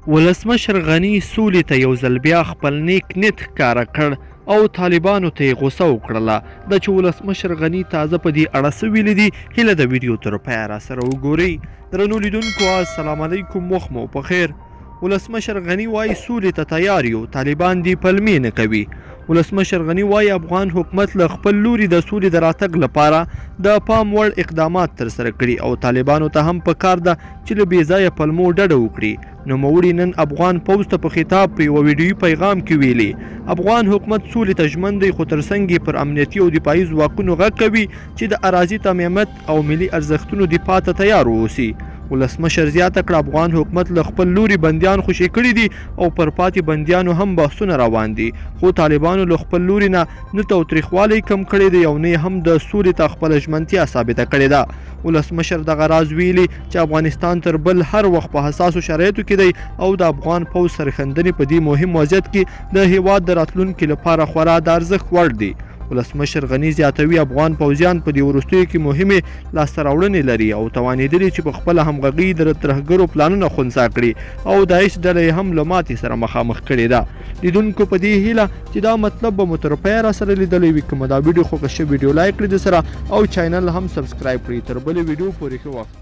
ولسمشر غني سولې ته یو ځل بیا خپل نیک نیت ښکاره کړ او طالبانو ته یې غوسه وکړله. د چې ولسمشر غني تازه په دې اړه څه ویلي دي، هیله د ویډیو تر پایه راسره وګورئ. درنو لیدونکو السلام علیکم، وخت مو په خیر. ولسمشر غني وایي سولې ته تیار یو، طالبان دې پلمې نه کوي. ولسمشر غني وایي افغان حکومت له خپل لوري د سولې د راتګ لپاره د پام وړ اقدامات ترسره کړي او طالبانو ته هم پکار ده چې له بې ځایه پلمو ډډه وکړي. نوموړي نن افغان پوځ ته په خطاب په یوه ویډیویي پیغام کې ویلي افغان حکومت سولې ته ژمن دی، خو ترڅنګ یې پر امنیتي او دفاعي ځواکونو غږ کوي چې د اراضي تامیمت او ملي ارزښتونو دفاع ته تیار واوسي. ولسمشر زیاته کړه افغان حکومت له خپل لوري بندیان خوشي کړي دي او پر پاتې بندیانو هم بحثونه روان دي، خو طالبانو له خپل لوري نه تاوتریخوالی کم کړی دی او نه هم د سولې ته خپله ژمنتیا ثابته کړې ده. ولسمشر دغه راز ویلي چې افغانستان تر بل هر وخت په حساسو شرایطو کې دی او د افغان پوځ سرښندنې په دې مهم وضعیت کې د هیواد د راتلونکي لپاره خورا د ارزښت وړ دي. ولسمشر غني زیاتوي افغان پوځیان په دې وروستیو کې مهمې لاسته راوړنې لري او توانېدلي چې په خپله همغږي د ترهګرو پلانونه خنثی کړي او داعش ډله یې هم له ماتې سره مخامخ کړې ده. لیدونکو په دې هیله چې دا مطلب به مو تر پایه راسره لیدلی وي. که مو دا ویډیو خوښه شوې ویډیو لایک کړئ، د سره او چینل هم سبسکرایب کړئ. تر بلې ویډیو پورې ښه وخت.